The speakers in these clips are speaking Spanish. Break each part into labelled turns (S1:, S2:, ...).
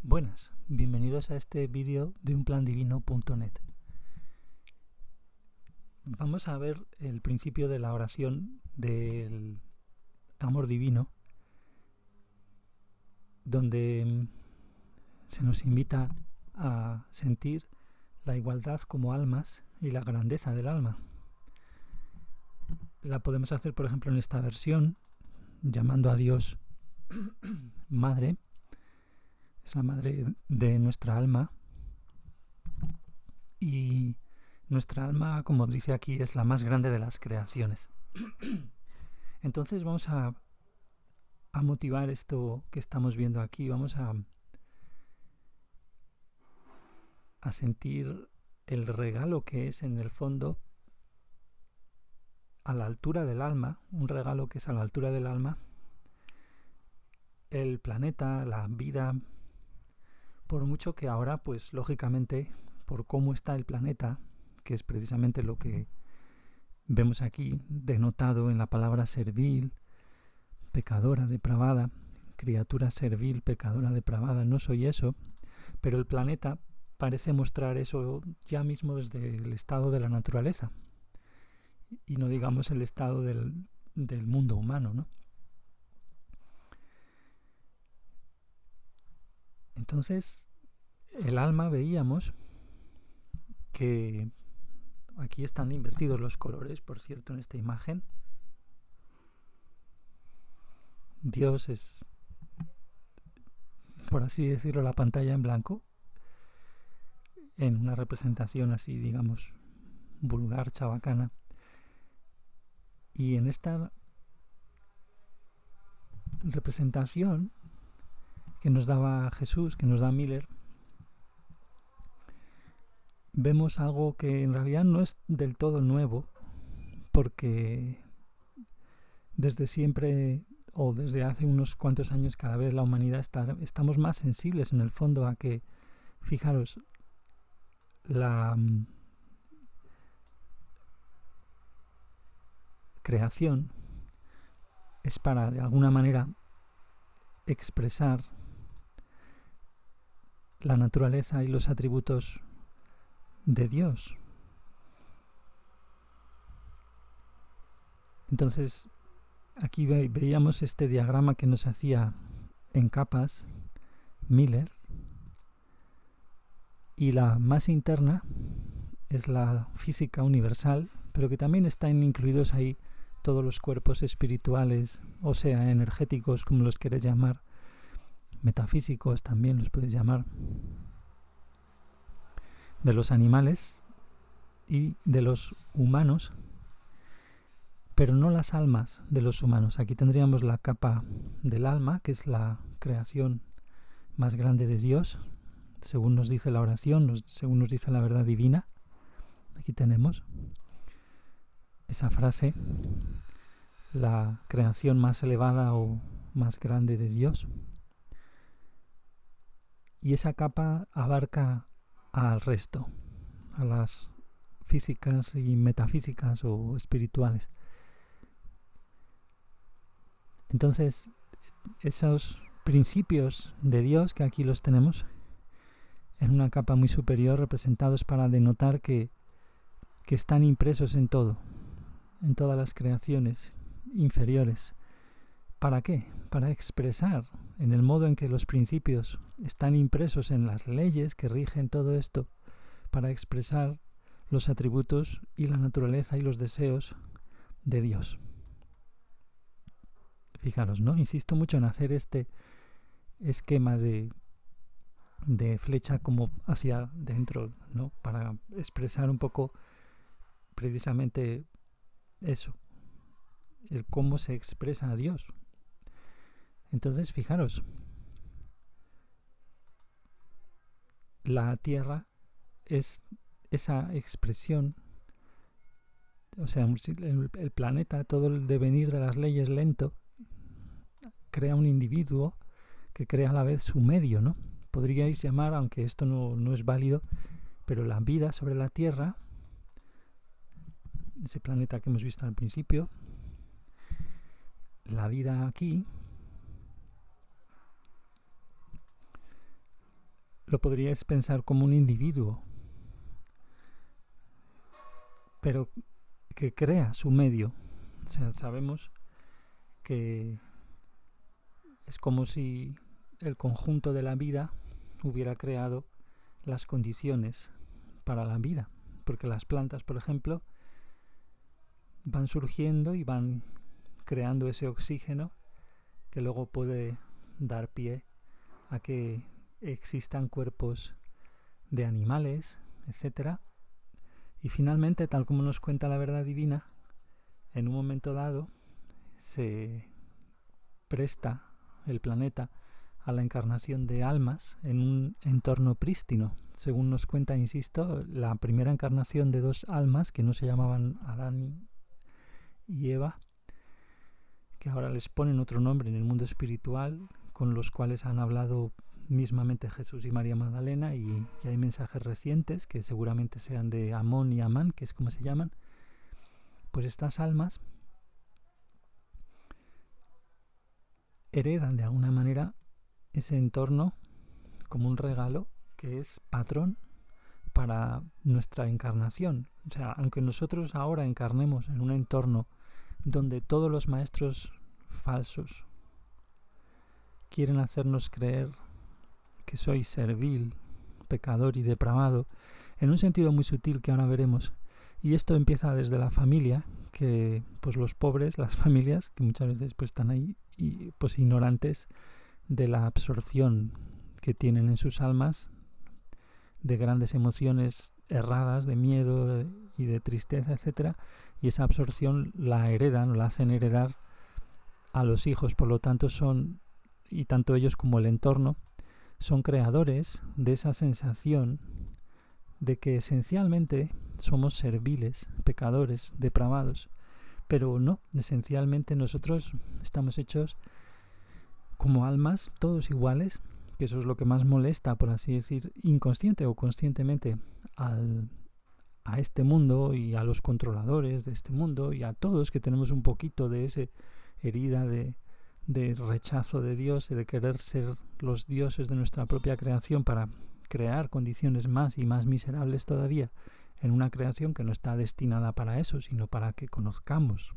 S1: Buenas, bienvenidos a este vídeo de unplandivino.net. Vamos a ver el principio de la oración del amor divino, donde se nos invita a sentir la igualdad como almas y la grandeza del alma. La podemos hacer, por ejemplo, en esta versión, llamando a Dios Madre. Es la madre de nuestra alma, y nuestra alma, como dice aquí, es la más grande de las creaciones. Entonces vamos a motivar esto que estamos viendo aquí. Vamos a sentir el regalo que es, en el fondo, a la altura del alma, un regalo que es a la altura del alma, el planeta, la vida. Por mucho que ahora, pues lógicamente, por cómo está el planeta, que es precisamente lo que vemos aquí denotado en la palabra servil, pecadora, depravada, criatura servil, pecadora, depravada, no soy eso, pero el planeta parece mostrar eso ya mismo desde el estado de la naturaleza, y no digamos el estado del mundo humano, ¿no? Entonces, el alma, veíamos que aquí están invertidos los colores, por cierto, en esta imagen. Dios es, por así decirlo, la pantalla en blanco, en una representación así, digamos, vulgar, chabacana. Y en esta representación que nos daba Jesús, que nos da Miller, vemos algo que en realidad no es del todo nuevo, porque desde siempre, o desde hace unos cuantos años, cada vez la humanidad estamos más sensibles en el fondo a que, fijaros, la creación es para, de alguna manera, expresar la naturaleza y los atributos de Dios. Entonces, aquí veíamos este diagrama que nos hacía en capas Miller, y la más interna es la física universal, pero que también están incluidos ahí todos los cuerpos espirituales, o sea, energéticos, como los quieres llamar, metafísicos también los puedes llamar, de los animales y de los humanos, pero no las almas de los humanos. Aquí tendríamos la capa del alma, que es la creación más grande de Dios, según nos dice la oración, según nos dice la verdad divina. Aquí tenemos esa frase, la creación más elevada o más grande de Dios. Y esa capa abarca al resto, a las físicas y metafísicas o espirituales. Entonces, esos principios de Dios, que aquí los tenemos en una capa muy superior, representados para denotar que están impresos en todo, en todas las creaciones inferiores. ¿Para qué? Para expresar, en el modo en que los principios están impresos en las leyes que rigen todo esto, para expresar los atributos y la naturaleza y los deseos de Dios. Fijaros, ¿no? Insisto mucho en hacer este esquema de flecha como hacia dentro, ¿no? Para expresar un poco precisamente eso, el cómo se expresa a Dios. Entonces, fijaros, la Tierra es esa expresión, o sea, el planeta, todo el devenir de las leyes lento, crea un individuo que crea a la vez su medio, ¿no? Podríais llamar, aunque esto no es válido, pero la vida sobre la Tierra, ese planeta que hemos visto al principio, la vida aquí, lo podríais pensar como un individuo, pero que crea su medio. O sea, sabemos que es como si el conjunto de la vida hubiera creado las condiciones para la vida, porque las plantas, por ejemplo, van surgiendo y van creando ese oxígeno que luego puede dar pie a que existan cuerpos de animales, etcétera. Y finalmente, tal como nos cuenta la verdad divina, en un momento dado se presta el planeta a la encarnación de almas en un entorno prístino. Según nos cuenta, insisto, la primera encarnación de dos almas que no se llamaban Adán y Eva, que ahora les ponen otro nombre en el mundo espiritual, con los cuales han hablado mismamente Jesús y María Magdalena, y hay mensajes recientes que seguramente sean de Amón y Amán, que es como se llaman. Pues estas almas heredan de alguna manera ese entorno como un regalo que es patrón para nuestra encarnación. O sea, aunque nosotros ahora encarnemos en un entorno donde todos los maestros falsos quieren hacernos creer que soy servil, pecador y depravado, en un sentido muy sutil que ahora veremos. Y esto empieza desde la familia, que pues los pobres, las familias, que muchas veces pues están ahí y pues ignorantes de la absorción que tienen en sus almas de grandes emociones erradas, de miedo y de tristeza, etcétera, y esa absorción la heredan, la hacen heredar a los hijos. Por lo tanto son, y tanto ellos como el entorno, son creadores de esa sensación de que esencialmente somos serviles, pecadores, depravados, pero no, esencialmente nosotros estamos hechos como almas, todos iguales, que eso es lo que más molesta, por así decir, inconsciente o conscientemente a este mundo y a los controladores de este mundo y a todos que tenemos un poquito de esa herida de rechazo de Dios y de querer ser los dioses de nuestra propia creación para crear condiciones más y más miserables todavía en una creación que no está destinada para eso, sino para que conozcamos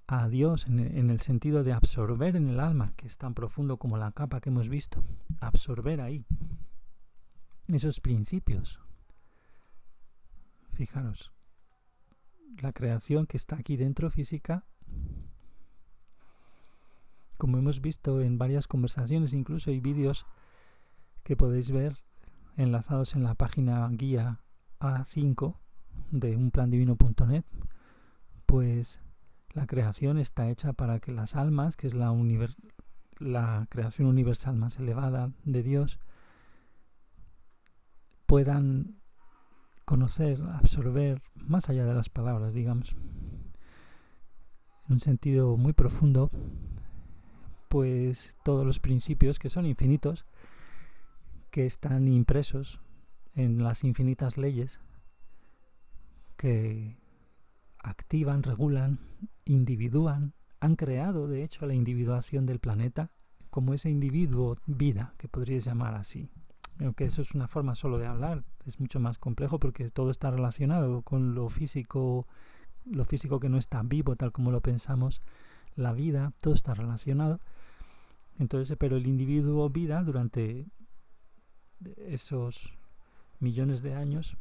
S1: a Dios en el sentido de absorber en el alma, que es tan profundo como la capa que hemos visto, absorber ahí esos principios. Fijaros, la creación que está aquí dentro física, como hemos visto en varias conversaciones, incluso hay vídeos que podéis ver enlazados en la página guía A5 de unplandivino.net, pues la creación está hecha para que las almas, que es la creación universal más elevada de Dios, puedan conocer, absorber, más allá de las palabras, digamos, en un sentido muy profundo, pues todos los principios que son infinitos, que están impresos en las infinitas leyes que activan, regulan, individúan, han creado de hecho la individuación del planeta como ese individuo vida, que podríais llamar así. Aunque eso es una forma solo de hablar, es mucho más complejo porque todo está relacionado con lo físico que no está vivo tal como lo pensamos, la vida, todo está relacionado. Entonces, pero el individuo vida durante esos millones de años,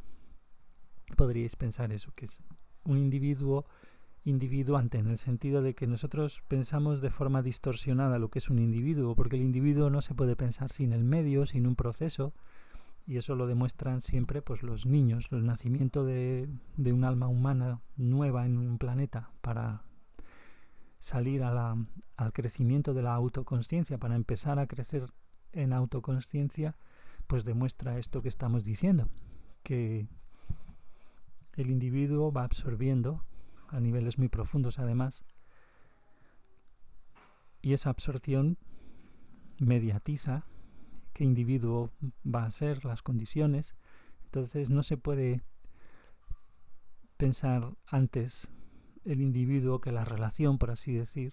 S1: podríais pensar eso, que es un individuo individuante, en el sentido de que nosotros pensamos de forma distorsionada lo que es un individuo, porque el individuo no se puede pensar sin el medio, sin un proceso, y eso lo demuestran siempre pues los niños, el nacimiento de un alma humana nueva en un planeta para salir al crecimiento de la autoconsciencia, para empezar a crecer en autoconsciencia, pues demuestra esto que estamos diciendo, que el individuo va absorbiendo a niveles muy profundos además, y esa absorción mediatiza qué individuo va a ser, las condiciones. Entonces no se puede pensar antes el individuo que la relación, por así decir,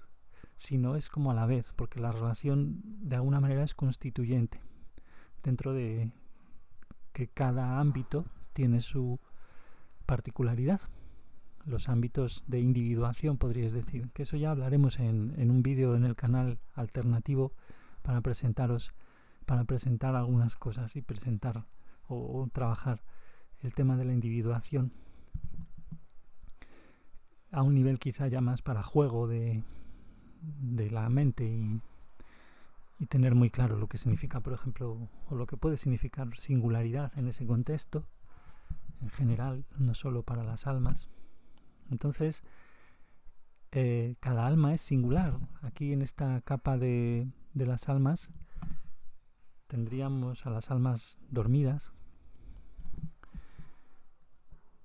S1: sino es como a la vez, porque la relación de alguna manera es constituyente. dentro de que cada ámbito tiene su particularidad. Los ámbitos de individuación, podríais decir, que eso ya hablaremos en un vídeo en el canal alternativo para presentar algunas cosas y presentar o trabajar el tema de la individuación a un nivel quizá ya más para juego de la mente y tener muy claro lo que significa, por ejemplo, o lo que puede significar singularidad en ese contexto, en general, no solo para las almas. Entonces, cada alma es singular. Aquí en esta capa de las almas tendríamos a las almas dormidas,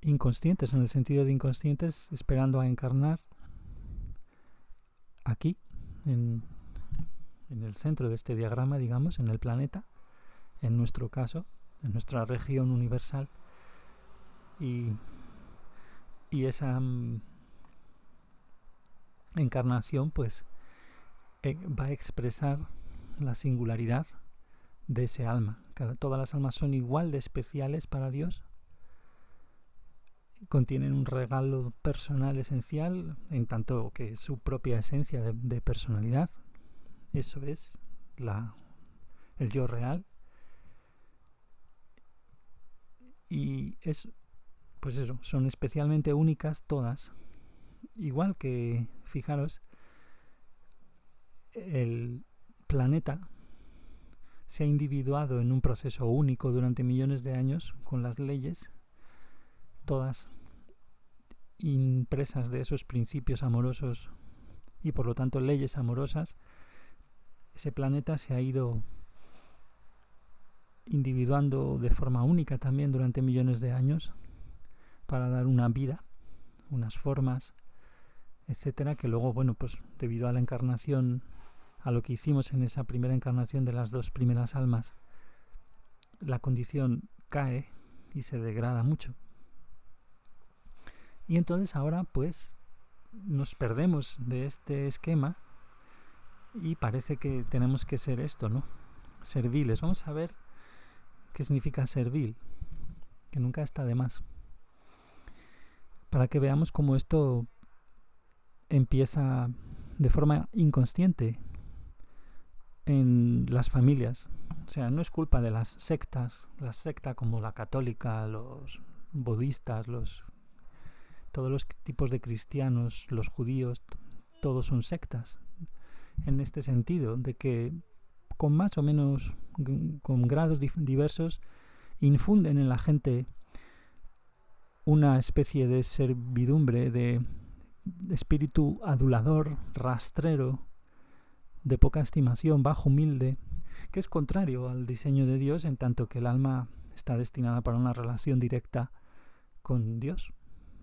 S1: inconscientes, en el sentido de inconscientes, esperando a encarnar aquí, en el centro de este diagrama, digamos, en el planeta, en nuestro caso, en nuestra región universal. Y esa encarnación pues va a expresar la singularidad de ese alma. Todas las almas son igual de especiales para Dios, contienen un regalo personal esencial, en tanto que su propia esencia de personalidad, eso es el yo real. Y pues eso, son especialmente únicas todas. Igual que, fijaros, el planeta se ha individuado en un proceso único durante millones de años con las leyes, todas impresas de esos principios amorosos y por lo tanto leyes amorosas. Ese planeta se ha ido individuando de forma única también durante millones de años para dar una vida, unas formas, etcétera, que luego, bueno, pues debido a la encarnación, a lo que hicimos en esa primera encarnación de las dos primeras almas, la condición cae y se degrada mucho. Y entonces ahora pues nos perdemos de este esquema y parece que tenemos que ser esto, ¿no? Serviles. Vamos a ver qué significa servil, que nunca está de más, para que veamos cómo esto empieza de forma inconsciente en las familias. O sea, no es culpa de las sectas, la secta como la católica, los budistas, todos los tipos de cristianos, los judíos, todos son sectas, en este sentido, de que con más o menos, con grados diversos, infunden en la gente una especie de servidumbre, de espíritu adulador, rastrero, de poca estimación, bajo, humilde, que es contrario al diseño de Dios, en tanto que el alma está destinada para una relación directa con Dios,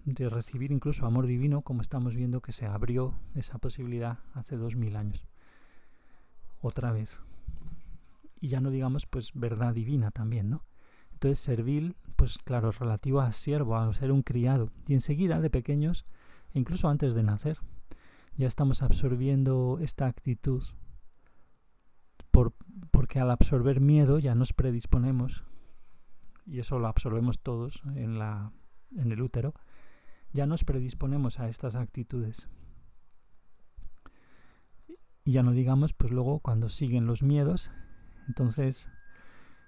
S1: de recibir incluso amor divino, como estamos viendo que se abrió esa posibilidad hace 2000 años. Otra vez. Y ya no digamos pues verdad divina también, ¿no? Entonces servil, pues claro, relativo a siervo, a ser un criado. Y enseguida, de pequeños, e incluso antes de nacer, ya estamos absorbiendo esta actitud, porque al absorber miedo ya nos predisponemos, y eso lo absorbemos todos en el útero, ya nos predisponemos a estas actitudes. Y ya no digamos, pues luego cuando siguen los miedos, entonces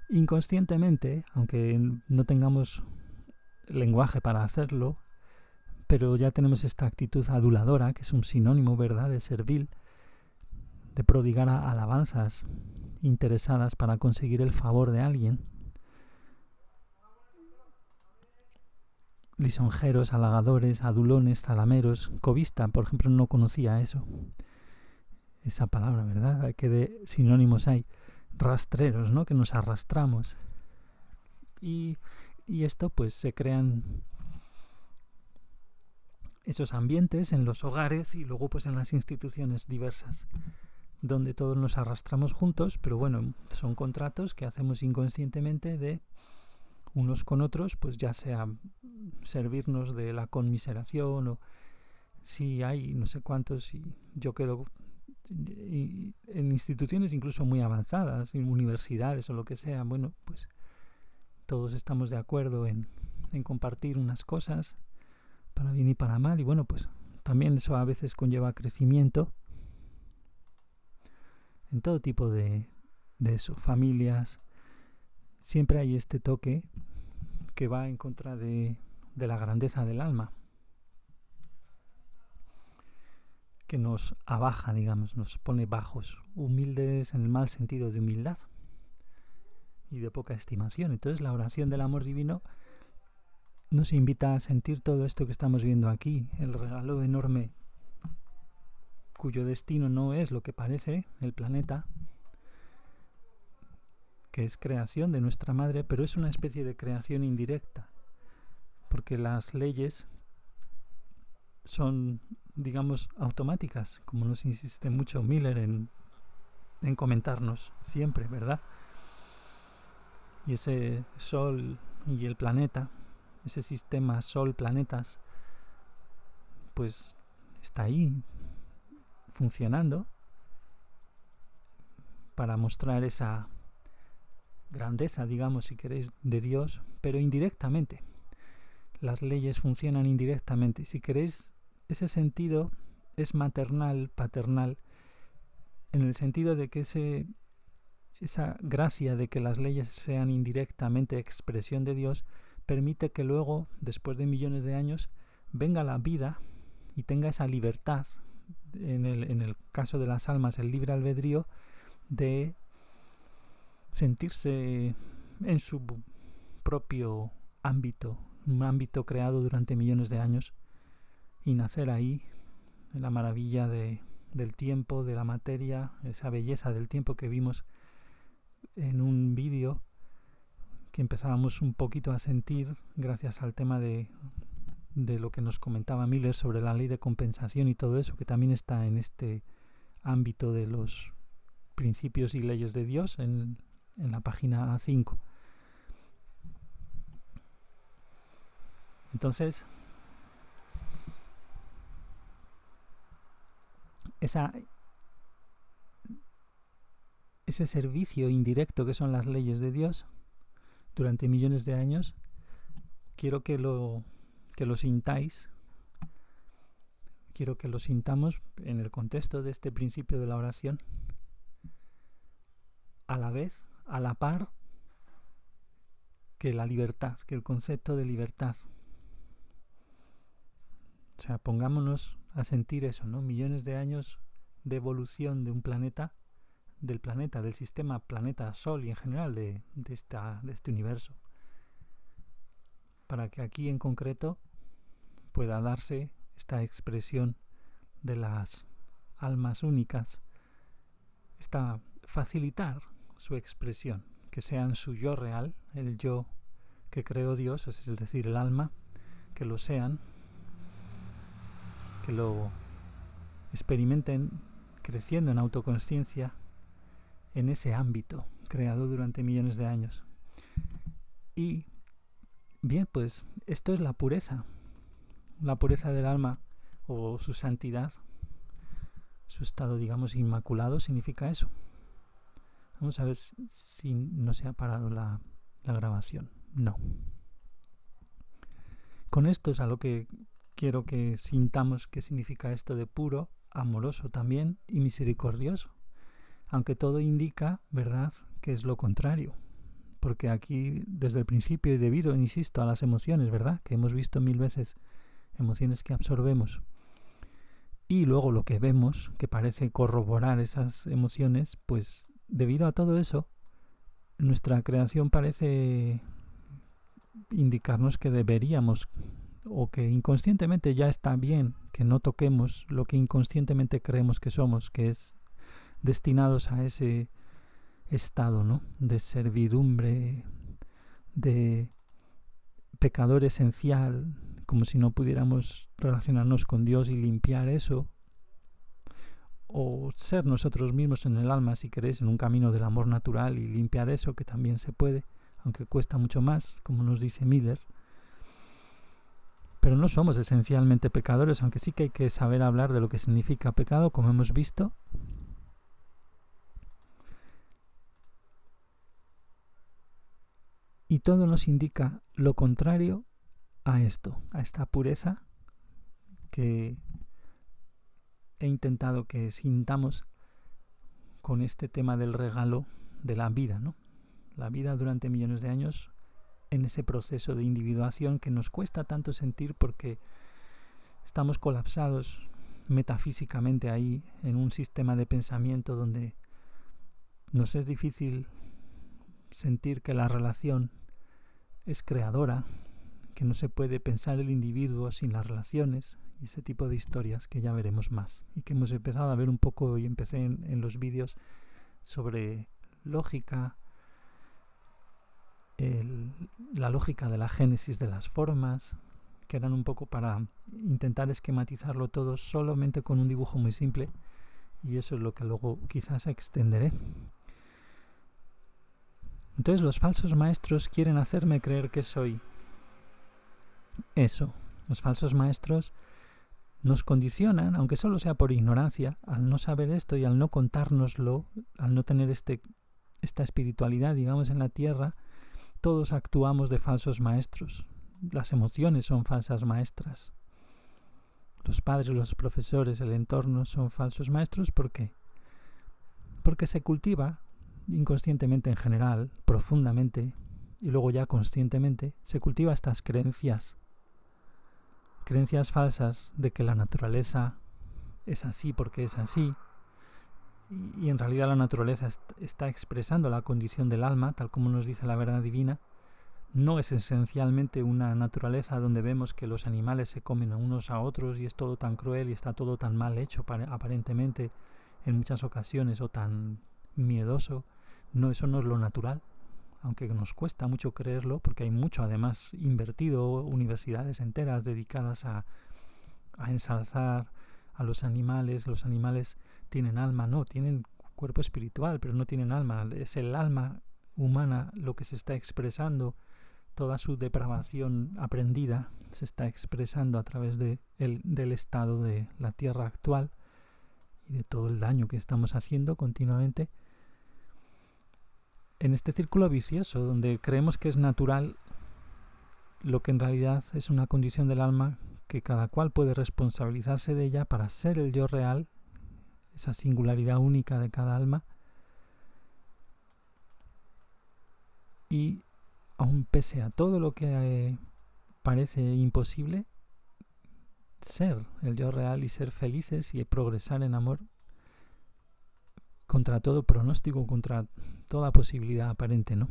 S1: inconscientemente, aunque no tengamos lenguaje para hacerlo, pero ya tenemos esta actitud aduladora, que es un sinónimo, ¿verdad?, de servil, de prodigar alabanzas interesadas para conseguir el favor de alguien. Lisonjeros, halagadores, adulones, zalameros. Covista, por ejemplo, no conocía esa palabra, ¿verdad? ¿Qué de sinónimos hay? Rastreros, ¿no?, que nos arrastramos. Y esto pues se crean esos ambientes en los hogares y luego pues en las instituciones diversas, donde todos nos arrastramos juntos, pero bueno, son contratos que hacemos inconscientemente de unos con otros, pues ya sea servirnos de la conmiseración o si hay no sé cuántos y yo quedo en instituciones incluso muy avanzadas, en universidades o lo que sea, bueno, pues todos estamos de acuerdo en compartir unas cosas para bien y para mal, y bueno, pues también eso a veces conlleva crecimiento en todo tipo de eso, familias. Siempre hay este toque que va en contra de la grandeza del alma, que nos abaja, digamos, nos pone bajos, humildes en el mal sentido de humildad y de poca estimación. Entonces la oración del amor divino nos invita a sentir todo esto que estamos viendo aquí, el regalo enorme cuyo destino no es lo que parece, el planeta, que es creación de nuestra madre, pero es una especie de creación indirecta, porque las leyes son, digamos, automáticas, como nos insiste mucho Miller en comentarnos siempre, ¿verdad? Y ese Sol y el planeta, ese sistema Sol-planetas, pues está ahí funcionando para mostrar esa grandeza, digamos, si queréis, de Dios, pero indirectamente. Las leyes funcionan indirectamente. Si queréis, ese sentido es maternal, paternal, en el sentido de que esa gracia de que las leyes sean indirectamente expresión de Dios permite que luego, después de millones de años, venga la vida y tenga esa libertad, en el caso de las almas, el libre albedrío, de sentirse en su propio ámbito, un ámbito creado durante millones de años, y nacer ahí, en la maravilla del tiempo, de la materia, esa belleza del tiempo que vimos en un vídeo que empezábamos un poquito a sentir gracias al tema de lo que nos comentaba Miller sobre la ley de compensación y todo eso, que también está en este ámbito de los principios y leyes de Dios en la página A5. Entonces, ese servicio indirecto que son las leyes de Dios durante millones de años, quiero que lo sintáis, quiero que lo sintamos en el contexto de este principio de la oración, a la vez, a la par que la libertad, que el concepto de libertad. O sea, pongámonos a sentir eso, ¿no? Millones de años de evolución de un planeta, del sistema planeta Sol y en general de este universo, para que aquí en concreto pueda darse esta expresión de las almas únicas, facilitar su expresión, que sean su yo real, el yo que creó Dios, es decir, el alma, que lo sean, que lo experimenten creciendo en autoconsciencia en ese ámbito creado durante millones de años. Y bien, pues esto es la pureza del alma, o su santidad, su estado, digamos, inmaculado, significa eso. Vamos a ver si no se ha parado la grabación. No. Con esto es a lo que quiero que sintamos qué significa esto de puro, amoroso también y misericordioso. Aunque todo indica, ¿verdad?, que es lo contrario. Porque aquí, desde el principio, y debido, insisto, a las emociones, ¿verdad?, que hemos visto 1000 veces, emociones que absorbemos, y luego lo que vemos, que parece corroborar esas emociones, pues debido a todo eso, nuestra creación parece indicarnos que deberíamos, o que inconscientemente ya está bien que no toquemos lo que inconscientemente creemos que somos, que es destinados a ese estado, ¿no?, de servidumbre, de pecador esencial, como si no pudiéramos relacionarnos con Dios y limpiar eso, o ser nosotros mismos en el alma, si queréis, en un camino del amor natural y limpiar eso, que también se puede, aunque cuesta mucho más, como nos dice Miller. Pero no somos esencialmente pecadores, aunque sí que hay que saber hablar de lo que significa pecado, como hemos visto. Y todo nos indica lo contrario a esto, a esta pureza que he intentado que sintamos con este tema del regalo de la vida, ¿no? La vida durante millones de años en ese proceso de individuación que nos cuesta tanto sentir porque estamos colapsados metafísicamente ahí en un sistema de pensamiento donde nos es difícil sentir que la relación es creadora, que no se puede pensar el individuo sin las relaciones y ese tipo de historias que ya veremos más y que hemos empezado a ver un poco y empecé en los vídeos sobre lógica, la lógica de la génesis de las formas, que eran un poco para intentar esquematizarlo todo solamente con un dibujo muy simple, y eso es lo que luego quizás extenderé. Entonces los falsos maestros quieren hacerme creer que soy eso. Los falsos maestros nos condicionan, aunque solo sea por ignorancia, al no saber esto y al no contárnoslo, al no tener esta espiritualidad, digamos, en la tierra. Todos actuamos de falsos maestros. Las emociones son falsas maestras. Los padres, los profesores, el entorno son falsos maestros. ¿Por qué? Porque se cultiva inconscientemente en general, profundamente, y luego ya conscientemente, se cultiva estas creencias falsas de que la naturaleza es así porque es así, y en realidad la naturaleza está expresando la condición del alma, tal como nos dice la verdad divina. No es esencialmente una naturaleza donde vemos que los animales se comen unos a otros y es todo tan cruel y está todo tan mal hecho aparentemente en muchas ocasiones, o tan miedoso. No, eso no es lo natural, aunque nos cuesta mucho creerlo porque hay mucho además invertido, universidades enteras dedicadas a ensalzar a los animales. Los animales tienen alma, no, tienen cuerpo espiritual, pero no tienen alma. Es el alma humana lo que se está expresando, toda su depravación aprendida se está expresando a través del estado de la tierra actual y de todo el daño que estamos haciendo continuamente en este círculo vicioso donde creemos que es natural lo que en realidad es una condición del alma, que cada cual puede responsabilizarse de ella para ser el yo real, esa singularidad única de cada alma. Y aun pese a todo lo que parece imposible, ser el yo real y ser felices y progresar en amor contra todo pronóstico, contra toda posibilidad aparente, ¿no?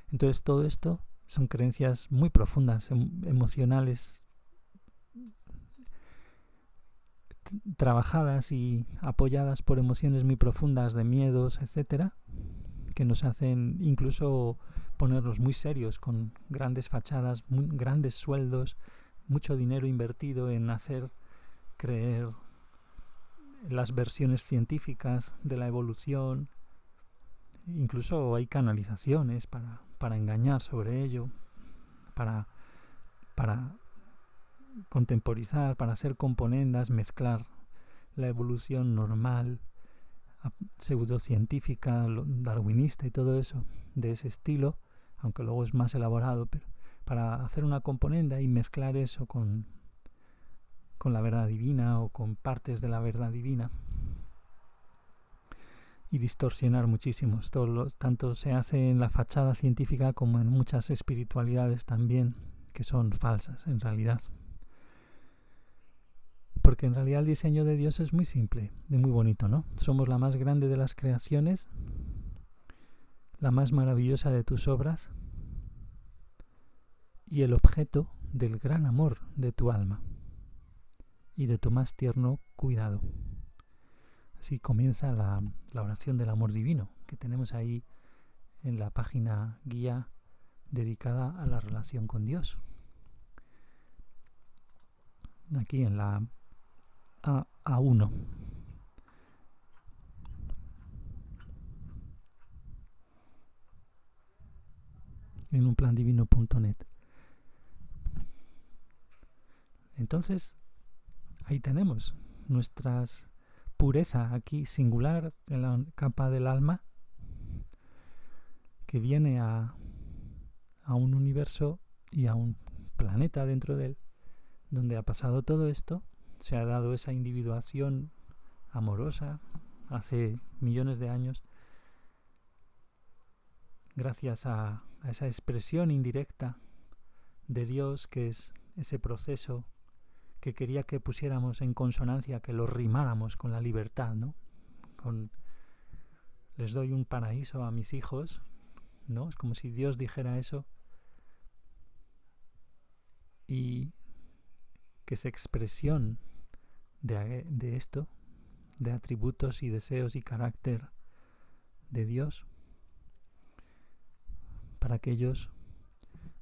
S1: Entonces todo esto son creencias muy profundas, emocionales, trabajadas y apoyadas por emociones muy profundas de miedos, etcétera, que nos hacen incluso ponernos muy serios con grandes fachadas, grandes sueldos, mucho dinero invertido en hacer creer las versiones científicas de la evolución. Incluso hay canalizaciones para engañar sobre ello, para contemporizar, para hacer componendas, mezclar la evolución normal, pseudocientífica, darwinista y todo eso, de ese estilo, aunque luego es más elaborado, pero para hacer una componenda y mezclar eso con la verdad divina o con partes de la verdad divina y distorsionar muchísimo. Tanto se hace en la fachada científica como en muchas espiritualidades también, que son falsas en realidad. Porque en realidad el diseño de Dios es muy simple y muy bonito, ¿no? Somos la más grande de las creaciones, la más maravillosa de tus obras y el objeto del gran amor de tu alma y de tu más tierno cuidado. Así comienza la oración del amor divino que tenemos ahí en la página guía dedicada a la relación con Dios. Aquí en la A1. En unplandivino.net. Entonces, ahí tenemos nuestras pureza aquí singular en la capa del alma, que viene a un universo y a un planeta dentro de él, donde ha pasado todo esto, se ha dado esa individuación amorosa hace millones de años, gracias a esa expresión indirecta de Dios, que es ese proceso que quería que pusiéramos en consonancia, que lo rimáramos con la libertad, ¿no? Les doy un paraíso a mis hijos, ¿no? Es como si Dios dijera eso, y que esa expresión de esto, de atributos y deseos y carácter de Dios, para que ellos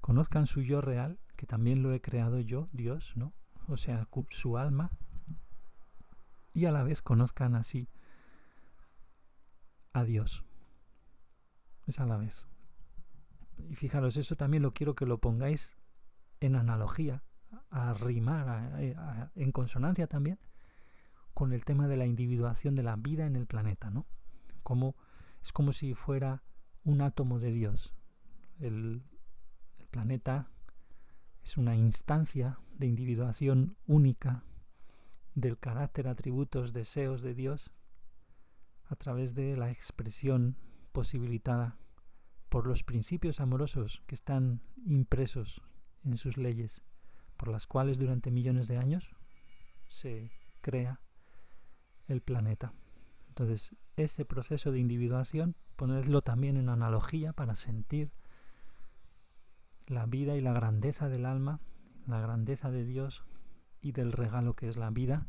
S1: conozcan su yo real, que también lo he creado yo, Dios, ¿no? O sea, su alma, y a la vez conozcan así a Dios. Es a la vez. Y fijaros, eso también lo quiero que lo pongáis en analogía, a rimar, en consonancia también con el tema de la individuación de la vida en el planeta, ¿no? Es como si fuera un átomo de Dios. El planeta es una instancia de individuación única del carácter, atributos, deseos de Dios a través de la expresión posibilitada por los principios amorosos que están impresos en sus leyes, por las cuales durante millones de años se crea el planeta. Entonces, ese proceso de individuación, ponedlo también en analogía para sentir la vida y la grandeza del alma, la grandeza de Dios y del regalo que es la vida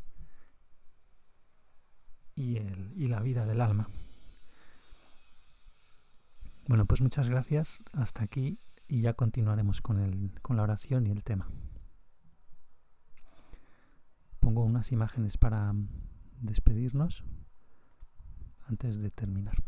S1: y la vida del alma. Bueno, pues muchas gracias. Hasta aquí y ya continuaremos con la oración y el tema. Pongo unas imágenes para despedirnos antes de terminar.